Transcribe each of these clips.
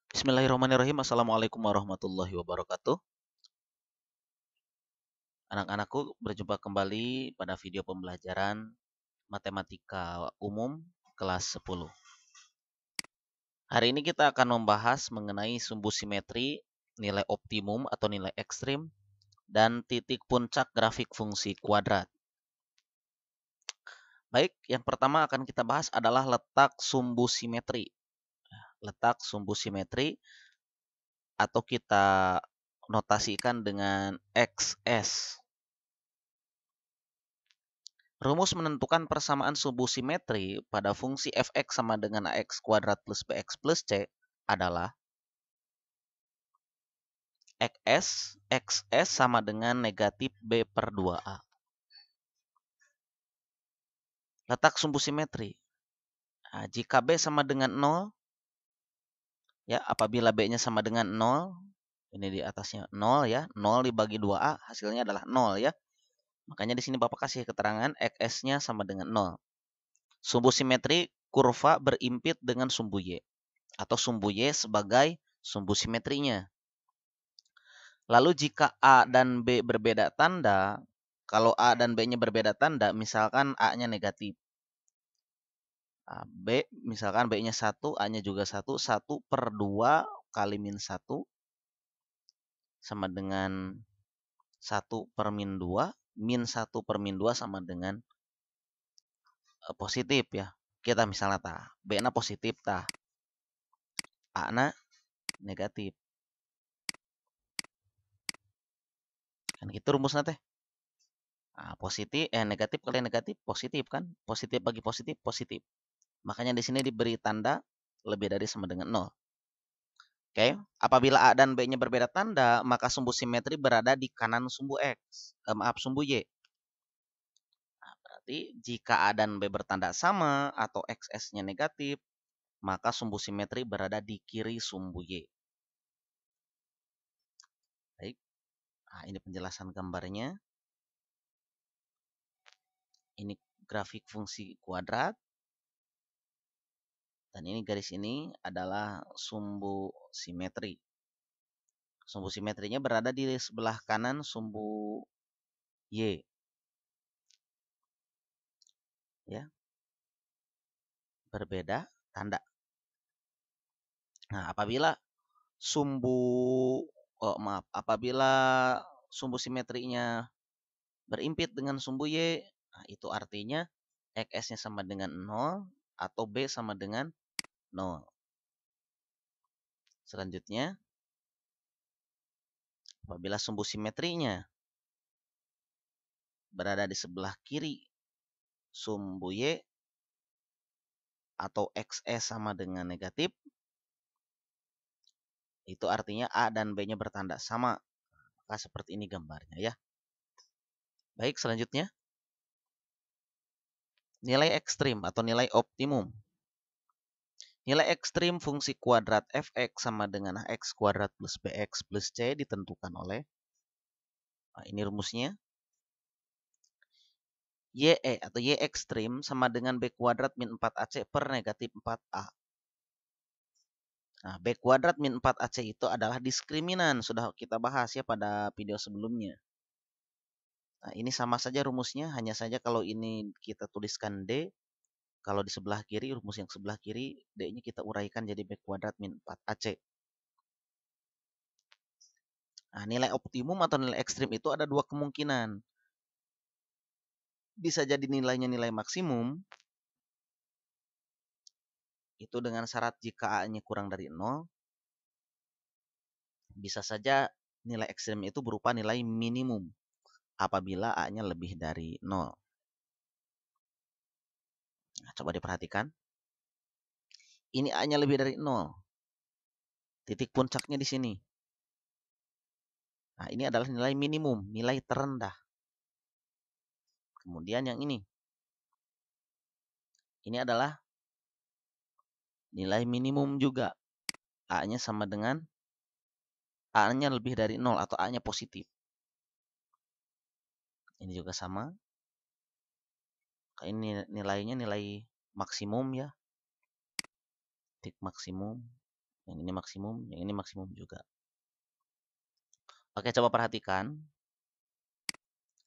Bismillahirrahmanirrahim. Assalamualaikum warahmatullahi wabarakatuh. Anak-anakku, berjumpa kembali pada video pembelajaran Matematika Umum kelas 10. Hari ini kita akan membahas mengenai sumbu simetri, nilai optimum atau nilai ekstrim, dan titik puncak grafik fungsi kuadrat. Baik, yang pertama akan kita bahas adalah letak sumbu simetri. Letak sumbu simetri atau kita notasikan dengan XS. Rumus menentukan persamaan sumbu simetri pada fungsi fx sama dengan ax kuadrat plus bx plus c adalah xs sama dengan negatif b per 2a. Letak sumbu simetri. Nah, jika b sama dengan 0, ya apabila b-nya sama dengan 0, ini di atasnya 0 ya, 0 dibagi 2a hasilnya adalah 0 ya. Makanya di sini Bapak kasih keterangan xs-nya sama dengan 0. Sumbu simetri kurva berimpit dengan sumbu y atau sumbu y sebagai sumbu simetrinya. Lalu jika A dan B berbeda tanda, kalau A dan B-nya berbeda tanda, misalkan A-nya negatif. B, misalkan B-nya 1, A-nya juga 1, 1 per 2 kali min 1 sama dengan 1 per min 2, min 1 per min 2 sama dengan positif ya. Kita misalnya B-na positif A-na negatif. Kan gitu rumusnya teh. Nah, negatif kali negatif positif kan? Positif bagi positif positif. Makanya di sini diberi tanda lebih dari sama dengan 0. Oke, apabila A dan B-nya berbeda tanda, maka sumbu simetri berada di kanan sumbu sumbu Y. Nah, berarti jika A dan B bertanda sama atau XS-nya negatif, maka sumbu simetri berada di kiri sumbu Y. Baik. Nah, ini penjelasan gambarnya. Ini grafik fungsi kuadrat. Dan ini garis ini adalah sumbu simetri. Sumbu simetrinya berada di sebelah kanan sumbu Y. Ya. Berbeda tanda. Nah, apabila sumbu simetrinya berimpit dengan sumbu Y, nah itu artinya XS-nya sama dengan 0 atau B sama dengan 0. Selanjutnya, apabila sumbu simetrinya berada di sebelah kiri sumbu Y atau XS sama dengan negatif, itu artinya A dan B-nya bertanda sama. Maka seperti ini gambarnya ya. Baik, selanjutnya. Nilai ekstrim atau nilai optimum. Nilai ekstrim fungsi kuadrat fx sama dengan ax kuadrat plus bx plus c ditentukan oleh, nah ini rumusnya, ye atau y ekstrim sama dengan b kuadrat min 4ac per negatif 4a. Nah, b kuadrat min 4ac itu adalah diskriminan, sudah kita bahas ya pada video sebelumnya. Nah, ini sama saja rumusnya, hanya saja kalau ini kita tuliskan d, kalau di sebelah kiri, rumus yang sebelah kiri, d-nya kita uraikan jadi b kuadrat min 4ac. Nah, nilai optimum atau nilai ekstrim itu ada dua kemungkinan. Bisa jadi nilainya nilai maksimum, itu dengan syarat jika A-nya kurang dari 0. Bisa saja nilai ekstrim itu berupa nilai minimum apabila A-nya lebih dari 0. Nah, coba diperhatikan. Ini A-nya lebih dari 0. Titik puncaknya di sini. Nah, ini adalah nilai minimum, nilai terendah. Kemudian yang ini. Ini adalah nilai minimum juga. A-nya sama dengan A-nya lebih dari 0 atau A-nya positif. Ini juga sama. Ini nilainya nilai maksimum ya. Titik maksimum. Yang ini maksimum, yang ini maksimum juga. Oke, coba perhatikan.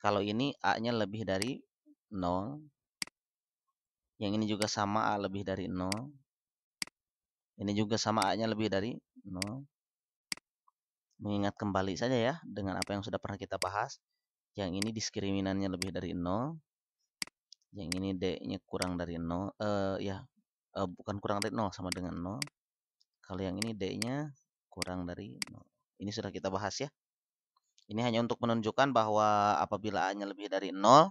Kalau ini A-nya lebih dari 0. Yang ini juga sama, A lebih dari 0. Ini juga sama, A-nya lebih dari 0. Mengingat kembali saja ya dengan apa yang sudah pernah kita bahas. Yang ini diskriminannya lebih dari 0. Yang ini D-nya kurang dari 0. Bukan kurang dari 0, sama dengan 0. Kalau yang ini D-nya kurang dari 0. Ini sudah kita bahas ya. Ini hanya untuk menunjukkan bahwa apabila A-nya lebih dari 0,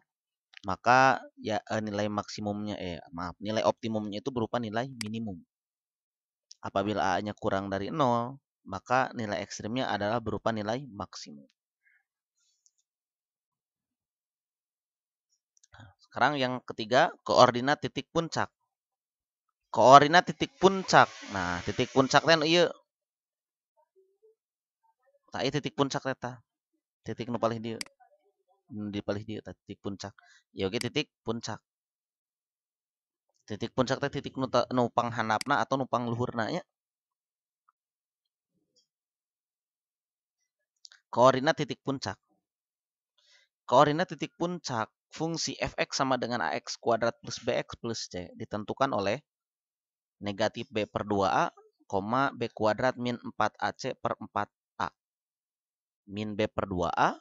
maka ya nilai maksimumnya nilai optimumnya itu berupa nilai minimum. Apabila A-nya kurang dari 0, maka nilai ekstrimnya adalah berupa nilai maksimum. Sekarang yang ketiga, koordinat titik puncak. Koordinat titik puncak. Nah, titik puncak kan iya. Tah titik puncak eta. Titik nu palih dieu. Di palih dieu titik puncak. Ya oke titik puncak. Titik puncak teh titik nu panghandapna atau nu pangluhurna nya. Koordinat titik puncak. Koordinat titik puncak fungsi fx sama dengan ax kuadrat plus bx plus c ditentukan oleh negatif b per 2a, b kuadrat min 4ac per 4a. Min b per 2a,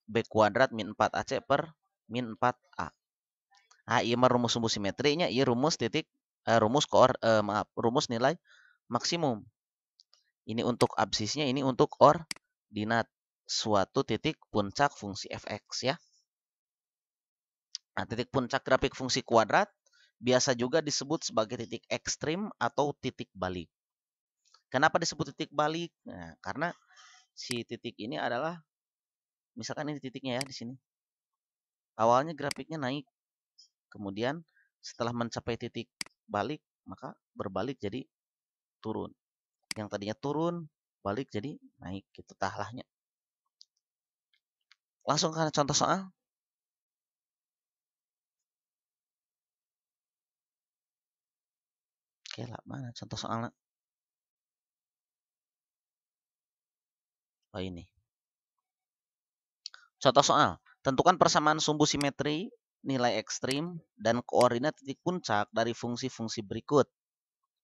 b kuadrat min 4ac per min 4a. Nah, iya mah rumus sumbu simetrinya, iya rumus titik rumus nilai maksimum. Ini untuk absisnya, ini untuk ordinat suatu titik puncak fungsi fx ya. Nah, titik puncak grafik fungsi kuadrat biasa juga disebut sebagai titik ekstrim atau titik balik. Kenapa disebut titik balik? Nah, karena si titik ini adalah, misalkan ini titiknya ya di sini. Awalnya grafiknya naik, kemudian setelah mencapai titik balik, maka berbalik jadi turun. Yang tadinya turun, balik jadi naik gitu tahlahnya. Langsung ke contoh soal. Oke lah, mana contoh soalnya? Oh ini. Contoh soal. Tentukan persamaan sumbu simetri, nilai ekstrim, dan koordinat titik puncak dari fungsi-fungsi berikut.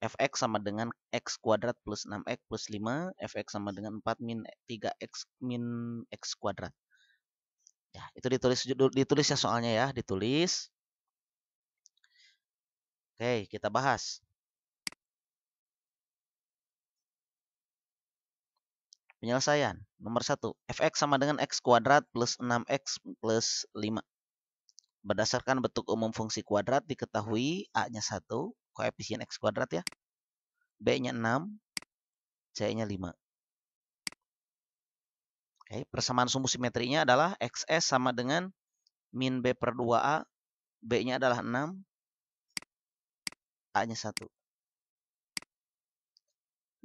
Fx sama dengan x kuadrat plus 6x plus 5. Fx sama dengan 4 min 3x min x kuadrat. Ya, itu ditulis ya soalnya ya, ditulis. Oke, kita bahas. Penyelesaian. Nomor 1. Fx sama dengan x kuadrat plus 6x plus 5. Berdasarkan bentuk umum fungsi kuadrat diketahui A-nya 1, koefisien x kuadrat ya. B-nya 6, C-nya 5. Oke, persamaan sumbu simetrinya adalah XS sama dengan min B per 2A, B-nya adalah 6, A-nya 1.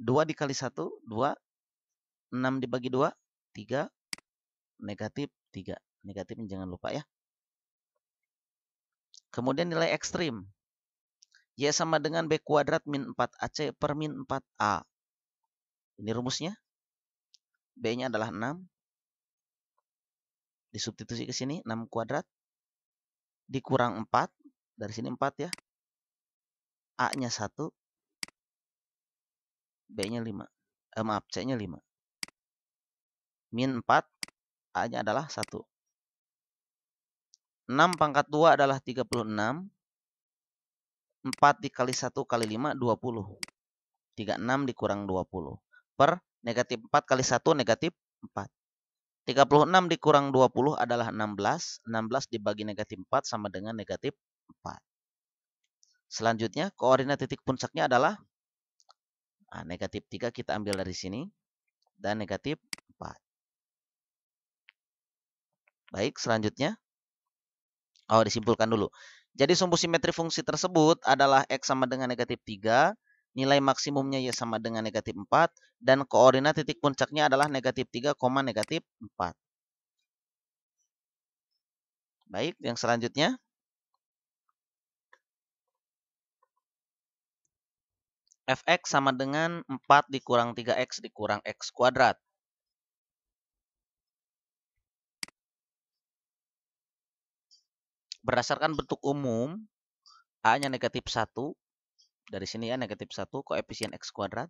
2 dikali 1, 2. 6 dibagi 2, 3. Negatif 3. Negatifnya jangan lupa ya. Kemudian nilai ekstrim. Y sama dengan B kuadrat min 4AC per min 4A. Ini rumusnya. B-nya adalah 6. Disubstitusi ke sini, 6 kuadrat. Dikurang 4. Dari sini 4 ya. A-nya 1. B-nya 5. Maaf, C-nya 5. Min 4. A-nya adalah 1. 6 pangkat 2 adalah 36. 4 dikali 1 kali 5, 20. 36 dikurang 20. Per negatif 4 kali 1 negatif 4. 36 dikurang 20 adalah 16. 16 dibagi negatif 4 sama dengan negatif 4. Selanjutnya, koordinat titik puncaknya adalah negatif 3 kita ambil dari sini. Dan negatif 4. Baik, selanjutnya. Disimpulkan dulu. Jadi sumbu simetri fungsi tersebut adalah X sama dengan negatif 3. Nilai maksimumnya Y sama dengan negatif 4. Dan koordinat titik puncaknya adalah negatif 3, negatif 4. Baik, yang selanjutnya. Fx sama dengan 4 dikurang 3x dikurang x kuadrat. Berdasarkan bentuk umum, A-nya negatif 1. Dari sini ya, negatif 1, koefisien x kuadrat.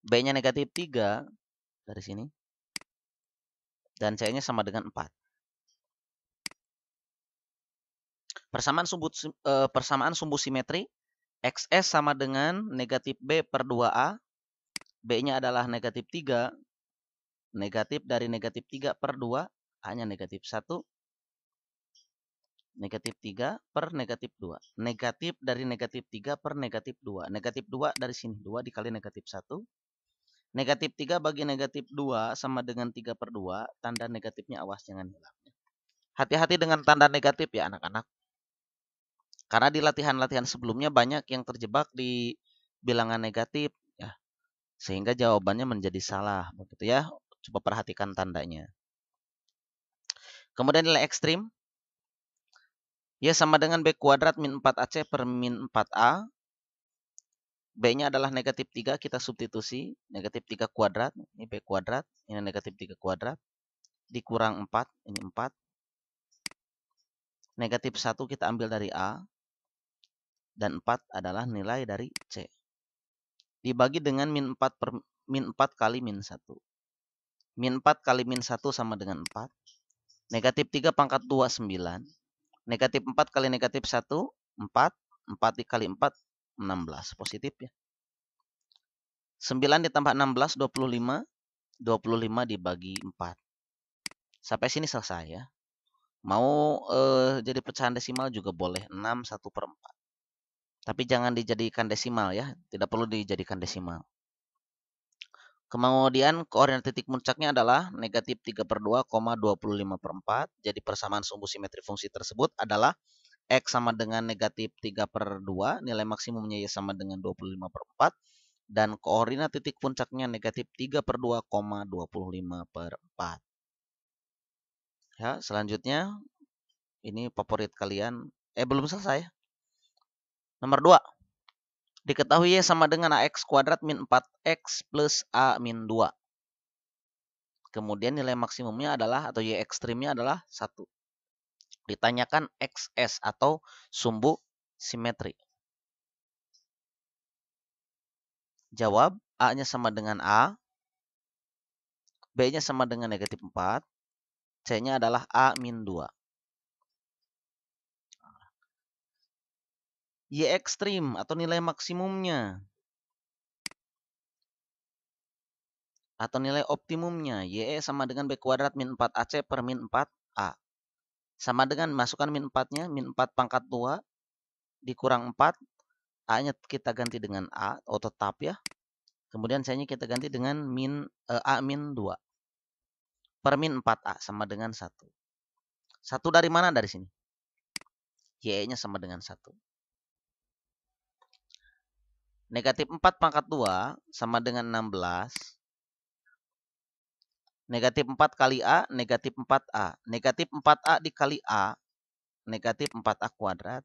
B-nya negatif 3, dari sini. Dan C-nya sama dengan 4. Persamaan sumbu simetri, XS sama dengan negatif B per 2A. B-nya adalah negatif 3. Negatif dari negatif 3 per 2. A-nya negatif 1. Negatif 3 per negatif 2. Negatif dari negatif 3 per negatif 2. Negatif 2 dari sini. 2 dikali negatif 1. Negatif 3 bagi negatif 2 sama dengan 3 per 2. Tanda negatifnya awas jangan hilang. Hati-hati dengan tanda negatif ya anak-anak. Karena di latihan-latihan sebelumnya banyak yang terjebak di bilangan negatif. Ya, sehingga jawabannya menjadi salah. Begitu ya. Coba perhatikan tandanya. Kemudian nilai ekstrim. Y sama dengan B kuadrat min 4AC per min 4A. B-nya adalah negatif 3, kita substitusi. Negatif 3 kuadrat, ini B kuadrat. Ini negatif 3 kuadrat. Dikurang 4, ini 4. Negatif 1 kita ambil dari A. Dan 4 adalah nilai dari C. Dibagi dengan min 4 kali min 1. Min 4 kali min 1 sama dengan 4. Negatif 3 pangkat 2, 9. Negatif 4 kali negatif 1, 4. 4 dikali 4, 16. Positif ya. 9 ditambah 16, 25. 25 dibagi 4. Sampai sini selesai ya. Mau jadi pecahan desimal juga boleh. 6, 1 per 4. Tapi jangan dijadikan desimal ya. Tidak perlu dijadikan desimal. Kemudian koordinat titik puncaknya adalah negatif 3 per 2, 25 per 4. Jadi persamaan sumbu simetri fungsi tersebut adalah X sama dengan negatif 3 per 2. Nilai maksimumnya Y sama dengan 25 per 4. Dan koordinat titik puncaknya negatif 3 per 2, 25 per 4. Ya, selanjutnya ini favorit kalian. Belum selesai. Nomor 2. Diketahui Y sama dengan AX kuadrat min 4X plus A min 2. Kemudian nilai maksimumnya adalah, atau Y ekstrimnya adalah 1. Ditanyakan XS atau sumbu simetri. Jawab, A-nya sama dengan A. B-nya sama dengan negatif 4. C-nya adalah A min 2. Y ekstrim atau nilai maksimumnya. Atau nilai optimumnya. Y sama dengan B kuadrat min 4AC per min 4A. Sama dengan masukkan min 4-nya. Min 4 pangkat 2 dikurang 4. A-nya kita ganti dengan A. Oh tetap ya. Kemudian C-nya kita ganti dengan A min 2. Per min 4A sama dengan 1. 1 dari mana? Dari sini. Y-nya sama dengan 1. Negatif 4 pangkat 2 sama dengan 16. Negatif 4 kali A, negatif 4A. Negatif 4A dikali A, negatif 4A kuadrat.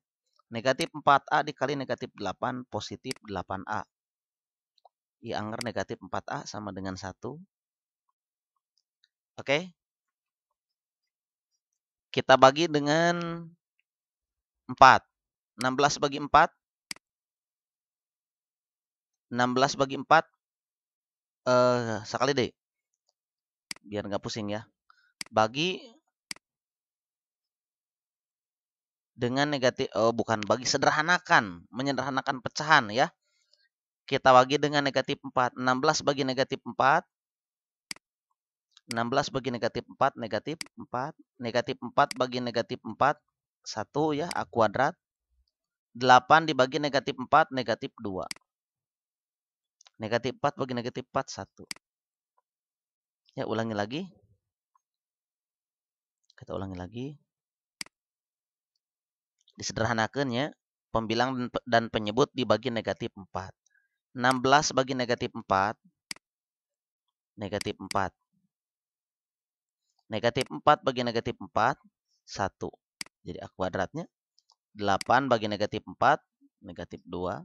Negatif 4A dikali negatif 8, positif 8A. I anggar negatif 4A sama dengan 1. Oke. Kita bagi dengan 4. 16 bagi 4. 16 bagi 4. Sekali deh. Biar nggak pusing ya. Bagi dengan negatif, bagi sederhanakan, menyederhanakan pecahan ya. Kita bagi dengan negatif 4. 16 bagi negatif 4. 16 bagi negatif 4, negatif 4. Negatif 4 bagi negatif 4, 1 ya, A kuadrat. 8 dibagi negatif 4, negatif 2. Negatif 4 bagi negatif 4, 1. Ya, ulangi lagi. Kita ulangi lagi. Disederhanakan ya. Pembilang dan penyebut dibagi negatif 4. 16 bagi negatif 4. Negatif 4. Negatif 4 bagi negatif 4. 1. Jadi A kuadratnya. 8 bagi negatif 4. Negatif 2.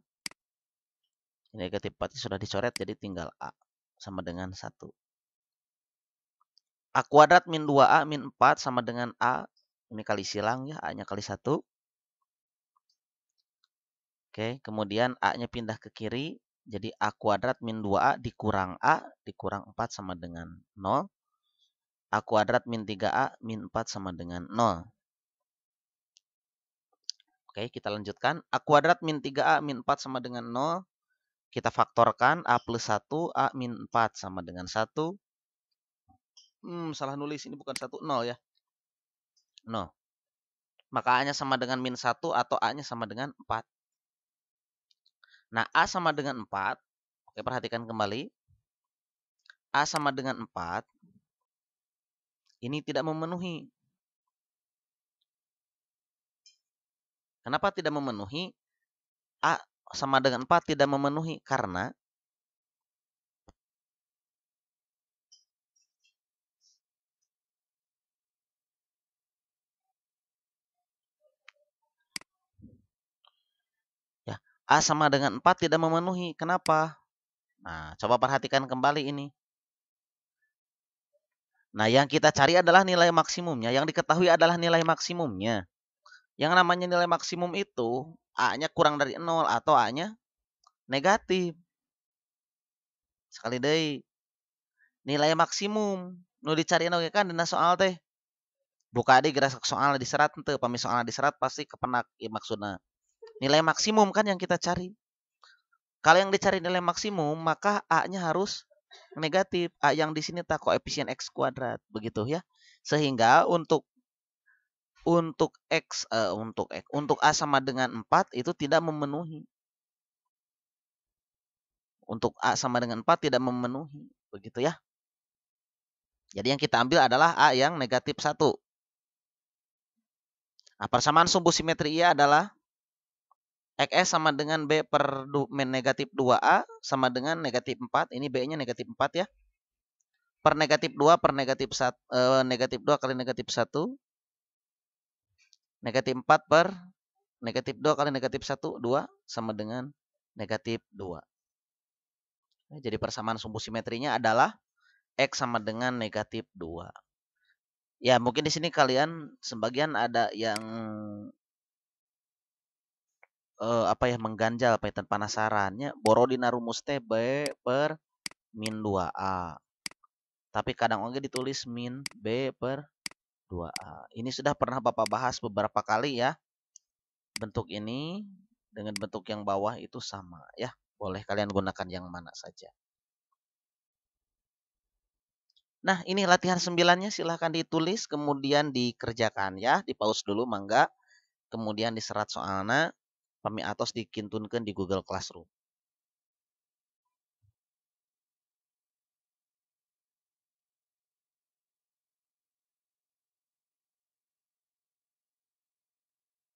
Negatif 4 sudah dicoret, jadi tinggal A sama dengan 1. A kuadrat min 2A min 4 sama dengan A. Ini kali silang ya, A-nya kali 1. Oke, kemudian A-nya pindah ke kiri. Jadi A kuadrat min 2A dikurang A dikurang 4 sama dengan 0. A kuadrat min 3A min 4 sama dengan 0. Oke, kita lanjutkan. A kuadrat min 3A min 4 sama dengan 0. Kita faktorkan A plus 1, A min 4 sama dengan 1. Salah nulis. Ini bukan 1, 0 ya. 0. Maka A-nya sama dengan min 1 atau A-nya sama dengan 4. Nah, A sama dengan 4. Oke, perhatikan kembali. A sama dengan 4. Ini tidak memenuhi. Kenapa tidak memenuhi? A sama dengan 4 tidak memenuhi karena ya, A sama dengan 4 tidak memenuhi. Kenapa? Nah, coba perhatikan kembali ini. Nah, yang kita cari adalah nilai maksimumnya. Yang diketahui adalah nilai maksimumnya. Yang namanya nilai maksimum itu A-nya kurang dari 0 atau A-nya negatif. Sekali deh. Nilai maksimum. Nu dicari oge kan dina soal teh. Buka di gerak soal diserat teu, pami soal diserat pasti kepenak ya maksudna. Nilai maksimum kan yang kita cari. Kalau yang dicari nilai maksimum, maka A-nya harus negatif. A yang di sini tak koefisien X kuadrat, begitu ya. Sehingga untuk A sama dengan 4 itu tidak memenuhi. Untuk A sama dengan 4 tidak memenuhi, begitu ya. Jadi yang kita ambil adalah A yang negatif 1. Nah, persamaan sumbu simetri ia adalah XS sama dengan B per negatif 2A sama dengan negatif 4. Ini B-nya negatif 4 ya. Per negatif 2 per negatif 1. Negatif 2 kali negatif 1. Negatif 4 per negatif 2 kali negatif 1. 2 sama dengan negatif 2. Jadi persamaan sumbu simetrinya adalah X sama dengan negatif 2. Ya mungkin di sini kalian sebagian ada yang mengganjal paitan penasarannya borodina rumus teh B per min 2A. Tapi kadang oge ditulis min B per 2A. Ini sudah pernah Bapak bahas beberapa kali ya. Bentuk ini dengan bentuk yang bawah itu sama ya. Boleh kalian gunakan yang mana saja. Nah, ini latihan 9-nya silahkan ditulis kemudian dikerjakan ya. Di pause dulu mangga. Kemudian diserat soalnya. Pami atos dikintunkan di Google Classroom.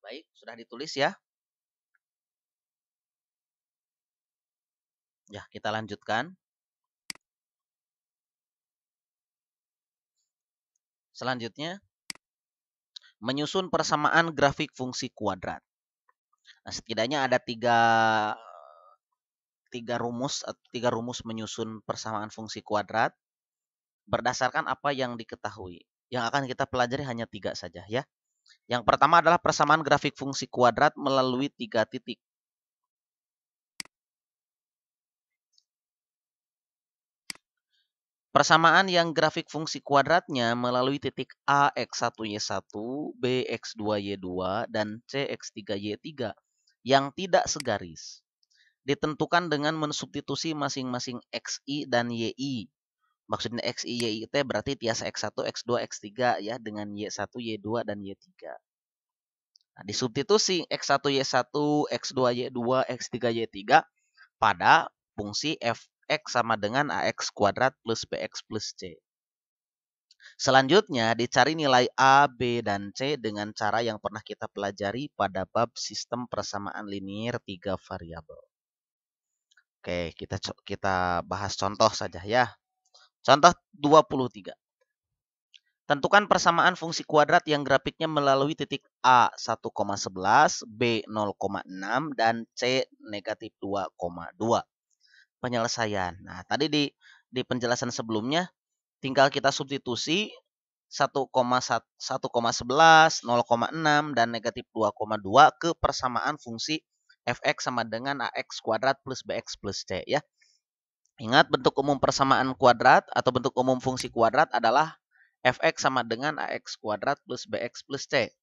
Baik, sudah ditulis ya. Ya, kita lanjutkan. Selanjutnya, menyusun persamaan grafik fungsi kuadrat. Nah, setidaknya ada tiga rumus menyusun persamaan fungsi kuadrat berdasarkan apa yang diketahui. Yang akan kita pelajari hanya 3 saja ya. Yang pertama adalah persamaan grafik fungsi kuadrat melalui 3 titik. Persamaan yang grafik fungsi kuadratnya melalui titik A X1Y1, B X2Y2, dan C X3Y3 yang tidak segaris ditentukan dengan mensubstitusi masing-masing XI dan YI. Maksudnya XI, YI itu berarti tiasa X1, X2, X3 ya dengan Y1, Y2, dan Y3. Nah, disubstitusi X1, Y1, X2, Y2, X3, Y3 pada fungsi fx sama dengan AX kuadrat plus BX plus C. Selanjutnya dicari nilai A, B, dan C dengan cara yang pernah kita pelajari pada bab sistem persamaan linear 3 variabel. Oke, kita bahas contoh saja ya. Contoh 23. Tentukan persamaan fungsi kuadrat yang grafiknya melalui titik A 1,11, B 0,6, dan C negatif 2,2. penyelesaian. Nah, tadi di penjelasan sebelumnya tinggal kita substitusi 1,11, 0,6 dan negatif 2,2 ke persamaan fungsi fx sama dengan ax kuadrat plus bx plus c ya. Ingat bentuk umum persamaan kuadrat atau bentuk umum fungsi kuadrat adalah fx sama dengan ax kuadrat plus bx plus c.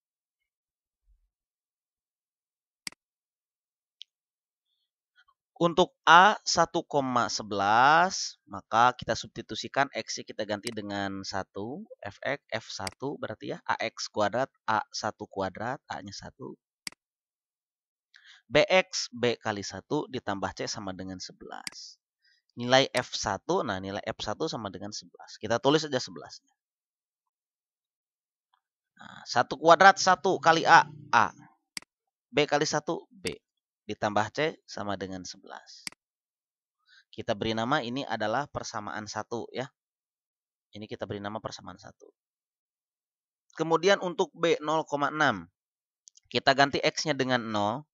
Untuk A 1,11, maka kita substitusikan X-nya kita ganti dengan 1, Fx, F1 berarti ya, AX kuadrat, A1 kuadrat, A-nya 1. Bx, B kali 1 ditambah C sama dengan 11. Nilai F1, nah nilai F1 sama dengan 11. Kita tulis saja 11. Nah, 1 kuadrat 1 kali A, A. B kali 1, B. Ditambah C sama dengan 11. Kita beri nama ini adalah persamaan 1 ya. Ini kita beri nama persamaan 1. Kemudian untuk B 0,6. Kita ganti X-nya dengan 0.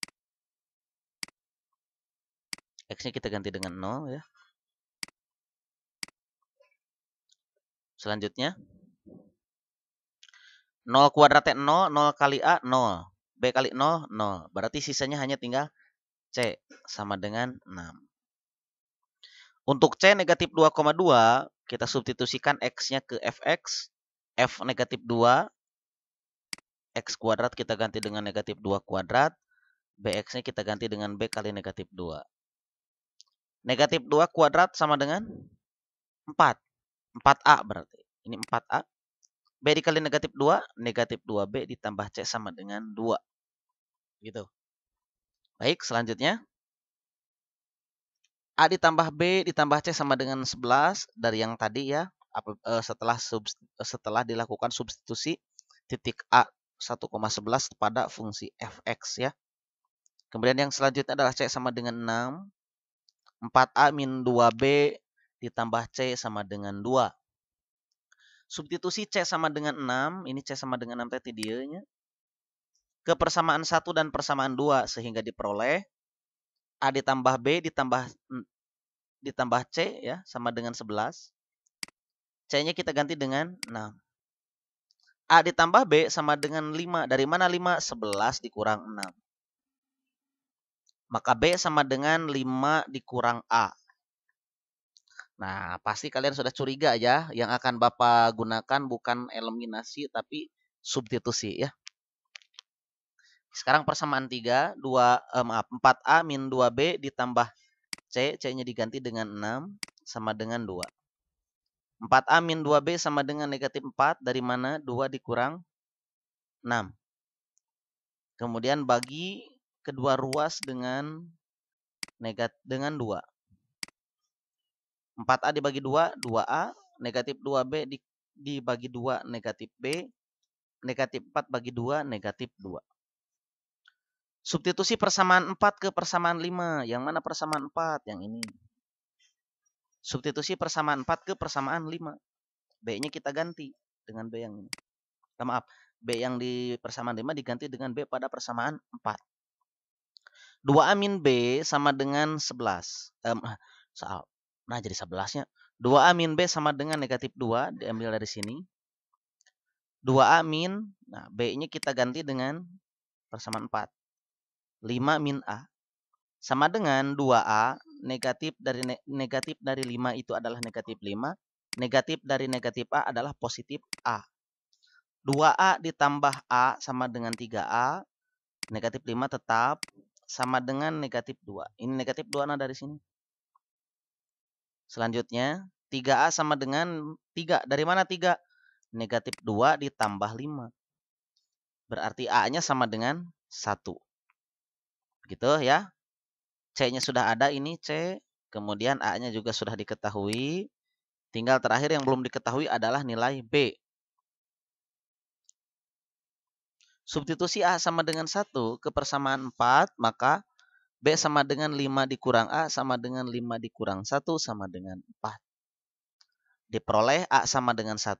X-nya kita ganti dengan 0 ya. Selanjutnya 0 kuadratnya 0, 0 kali A 0. B kali 0, 0. Berarti sisanya hanya tinggal C sama dengan 6. Untuk C negatif 2,2, kita substitusikan X-nya ke Fx. F negatif 2. X kuadrat kita ganti dengan negatif 2 kuadrat. Bx-nya kita ganti dengan B kali negatif 2. Negatif 2 kuadrat sama dengan 4. 4A berarti. Ini 4A. B dikali negatif 2. Negatif 2B ditambah C sama dengan 2. Gitu. Baik, selanjutnya. A ditambah B ditambah C sama dengan 11 dari yang tadi ya. Setelah dilakukan substitusi titik A 1,11 pada fungsi fx ya. Kemudian yang selanjutnya adalah C sama dengan 6. 4A min 2B ditambah C sama dengan 2. Substitusi C sama dengan 6. Ini C sama dengan 6 tadi dianya. Ke persamaan 1 dan persamaan 2 sehingga diperoleh A ditambah B ditambah C ya sama dengan 11. C-nya kita ganti dengan 6. A ditambah B sama dengan 5. Dari mana 5? 11 dikurang 6. Maka B sama dengan 5 dikurang A. Nah, pasti kalian sudah curiga ya. Yang akan Bapak gunakan bukan eliminasi tapi substitusi ya. Sekarang persamaan 3, 4A min 2B ditambah C. C-nya diganti dengan 6 sama dengan 2. 4A min 2B sama dengan negatif 4. Dari mana? 2 dikurang 6. Kemudian bagi kedua ruas dengan 2. 4A dibagi 2, 2A. Negatif 2B dibagi 2, negatif B. Negatif 4 bagi 2, negatif 2. Substitusi persamaan 4 ke persamaan 5. Yang mana persamaan 4? Yang ini. Substitusi persamaan 4 ke persamaan 5. B-nya kita ganti dengan B yang ini. Maaf, B yang di persamaan 5 diganti dengan B pada persamaan 4. 2A min B sama dengan 11. Nah, jadi 11-nya. 2A min B sama dengan negatif 2. Diambil dari sini. 2A min, nah B-nya kita ganti dengan persamaan 4. 5 min A sama dengan 2A. Negatif dari 5 itu adalah negatif 5. Negatif dari negatif A adalah positif A. 2A ditambah A sama dengan 3A. Negatif 5 tetap sama dengan negatif 2. Ini negatif 2 nah dari sini. Selanjutnya 3A sama dengan 3. Dari mana 3? Negatif 2 ditambah 5. Berarti A-nya sama dengan 1. Begitu ya. C-nya sudah ada, ini C. Kemudian A-nya juga sudah diketahui. Tinggal terakhir yang belum diketahui adalah nilai B. Substitusi A sama dengan 1 ke persamaan 4, maka B sama dengan 5 dikurang A sama dengan 5 dikurang 1 sama dengan 4. Diperoleh A sama dengan 1,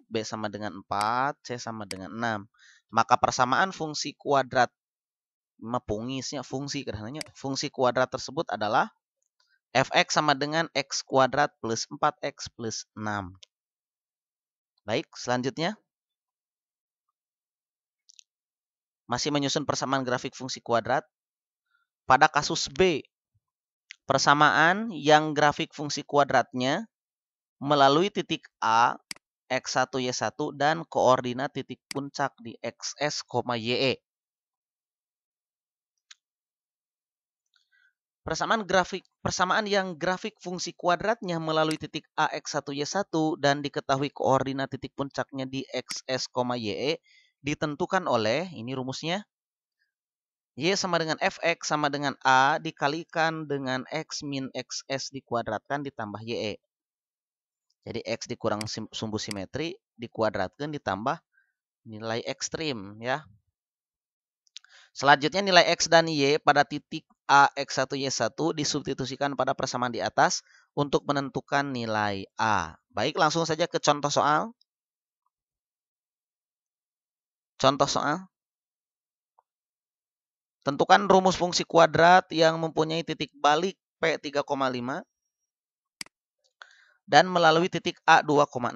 B sama dengan 4, C sama dengan 6. Maka persamaan fungsi kuadrat, fungsi kuadrat tersebut adalah Fx sama dengan x kuadrat plus 4x plus 6. Baik, selanjutnya. Masih menyusun persamaan grafik fungsi kuadrat. Pada kasus B, persamaan yang grafik fungsi kuadratnya melalui titik A, X1, Y1, dan koordinat titik puncak di XS, YE. Persamaan yang grafik fungsi kuadratnya melalui titik A, X1, Y1 dan diketahui koordinat titik puncaknya di XS, YE ditentukan oleh, ini rumusnya, Y sama dengan Fx sama dengan A dikalikan dengan X min XS dikuadratkan ditambah YE. Jadi X dikurang sumbu simetri dikuadratkan ditambah nilai ekstrim ya. Selanjutnya nilai X dan Y pada titik A, X1, Y1 disubstitusikan pada persamaan di atas untuk menentukan nilai A. Baik, langsung saja ke contoh soal. Contoh soal. Tentukan rumus fungsi kuadrat yang mempunyai titik balik P 3,5 dan melalui titik A 2,6.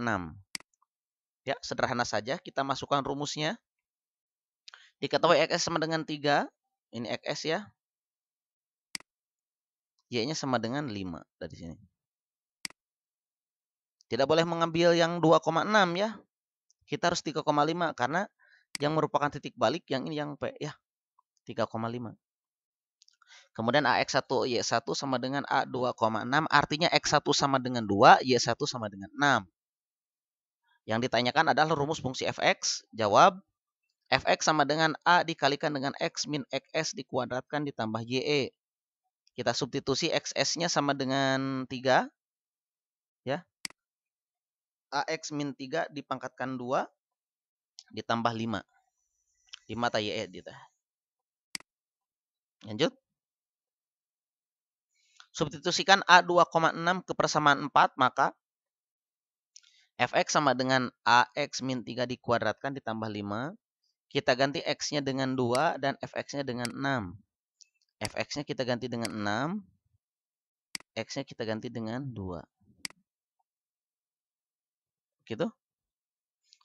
Ya, sederhana saja kita masukkan rumusnya. Diketahui X sama dengan 3. Ini X ya. Y-nya sama dengan 5 dari sini. Tidak boleh mengambil yang 2,6 ya. Kita harus 3,5 karena yang merupakan titik balik yang ini yang P ya. 3,5. Kemudian AX1 Y1 sama dengan A2,6 artinya X1 sama dengan 2, Y1 sama dengan 6. Yang ditanyakan adalah rumus fungsi Fx. Jawab Fx sama dengan A dikalikan dengan X min XS dikuadratkan ditambah YE. Kita substitusi XS-nya sama dengan 3. Ya. AX min 3 dipangkatkan 2 ditambah 5. 5 ta YE gitu. Lanjut. Substitusikan A2,6 ke persamaan 4, maka Fx sama dengan Ax min 3 dikuadratkan ditambah 5. Kita ganti X-nya dengan 2 dan Fx-nya dengan 6. Fx-nya kita ganti dengan 6. X-nya kita ganti dengan 2. Gitu.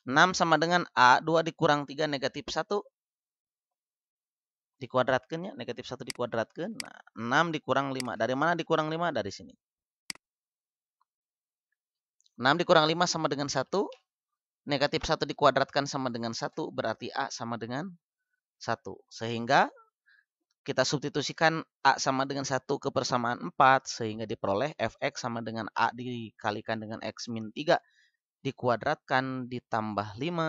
6 sama dengan A, 2 dikurang 3 negatif 1. Dikuadratkan ya, negatif 1 dikuadratkan. Nah, 6 dikurang 5. Dari mana dikurang 5? Dari sini. 6 dikurang 5 sama dengan 1. Negatif 1 dikuadratkan sama dengan 1. Berarti A sama dengan 1. Sehingga kita substitusikan A sama dengan 1 ke persamaan 4. Sehingga diperoleh Fx sama dengan A dikalikan dengan X min 3. Dikuadratkan ditambah 5.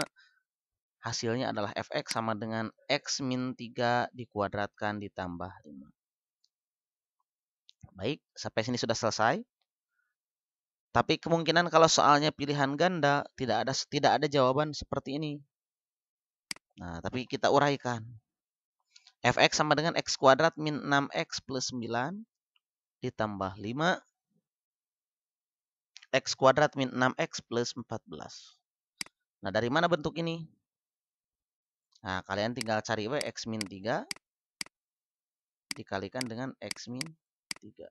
Hasilnya adalah Fx sama dengan X min 3 dikuadratkan ditambah 5. Baik, sampai sini sudah selesai. Tapi kemungkinan kalau soalnya pilihan ganda tidak ada jawaban seperti ini. Nah, tapi kita uraikan. Fx sama dengan X kuadrat min 6X plus 9 ditambah 5. X kuadrat min 6X plus 14. Nah, dari mana bentuk ini? Nah, kalian tinggal cari X min 3 dikalikan dengan X min 3.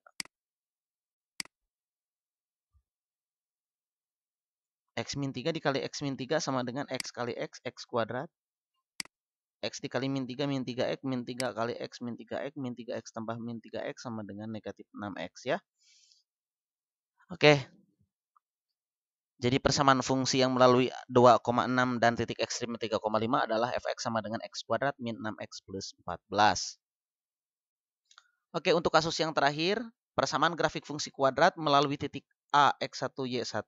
X min 3 dikali X min 3 sama dengan X kali X kuadrat. X dikali min 3 min 3X min 3 kali X min 3X min 3X tambah min 3X sama dengan negatif 6X ya. Oke. Jadi persamaan fungsi yang melalui 2,6 dan titik ekstrim 3,5 adalah Fx sama dengan X kuadrat min 6X plus 14. Oke, untuk kasus yang terakhir, persamaan grafik fungsi kuadrat melalui titik A, X1, Y1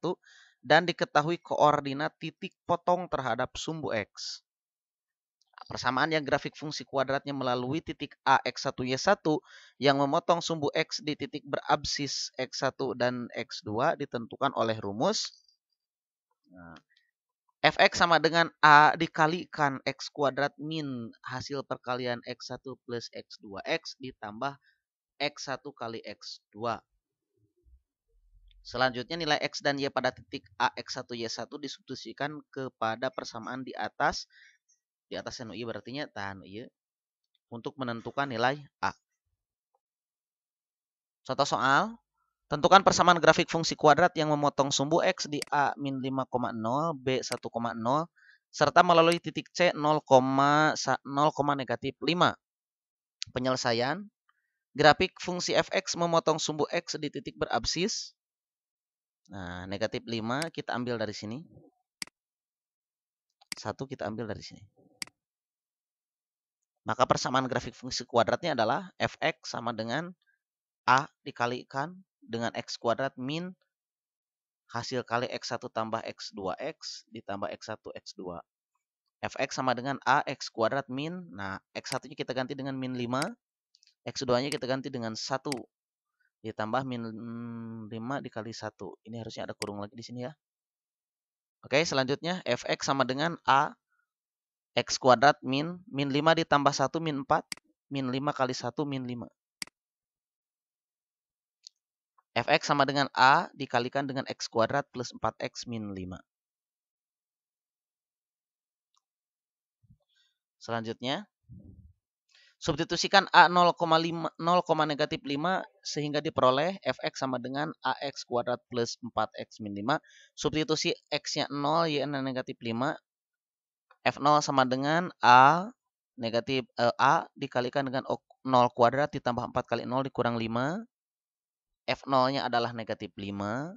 dan diketahui koordinat titik potong terhadap sumbu X. Persamaan yang grafik fungsi kuadratnya melalui titik A, X1, Y1 yang memotong sumbu X di titik berabsis X1 dan X2 ditentukan oleh rumus. Nah, Fx sama dengan A dikalikan X kuadrat min hasil perkalian X1 plus X2X ditambah X1 kali X2. Selanjutnya nilai X dan Y pada titik A, X1, Y1 disubstitusikan kepada persamaan di atas. Di atas NUI berartinya tahan Y untuk menentukan nilai A. Contoh soal. Tentukan persamaan grafik fungsi kuadrat yang memotong sumbu X di A min 5,0, B 1,0, serta melalui titik C 0, negatif 5. Penyelesaian. Grafik fungsi fx memotong sumbu X di titik berabsis. Nah, negatif 5 kita ambil dari sini. 1 kita ambil dari sini. Maka persamaan grafik fungsi kuadratnya adalah fx sama dengan A dikalikan dengan X kuadrat min hasil kali X1 tambah X2X ditambah X1 X2. Fx sama dengan AX kuadrat min, nah X1-nya kita ganti dengan min 5, X2-nya kita ganti dengan 1, ditambah min 5 dikali 1. Ini harusnya ada kurung lagi di sini ya. Oke, selanjutnya Fx sama dengan A X kuadrat min 5 ditambah 1 min 4, min 5 kali 1 min 5. Fx sama dengan A dikalikan dengan X kuadrat plus 4X min 5. Selanjutnya, substitusikan A 0,5, negatif 5 sehingga diperoleh Fx sama dengan AX kuadrat plus 4X min 5. Substitusi X-nya 0, Y-nya negatif 5. F0 sama dengan A negatif A dikalikan dengan 0 kuadrat ditambah 4 kali 0 dikurang 5. F0-nya adalah negatif 5.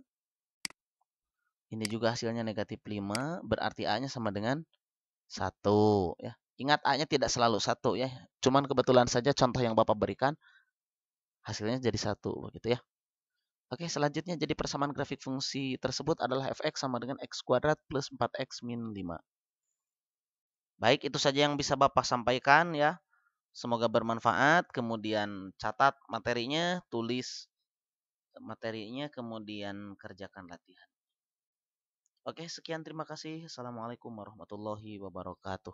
Ini juga hasilnya negatif 5. Berarti A-nya sama dengan 1. Ya. Ingat A-nya tidak selalu 1 ya. Cuman kebetulan saja contoh yang Bapak berikan hasilnya jadi 1 begitu ya. Oke, selanjutnya jadi persamaan grafik fungsi tersebut adalah fx sama dengan x kuadrat plus 4x min 5. Baik, itu saja yang bisa Bapak sampaikan ya. Semoga bermanfaat. Kemudian catat materinya, tulis materinya, kemudian kerjakan latihan. Oke, sekian terima kasih. Assalamualaikum warahmatullahi wabarakatuh.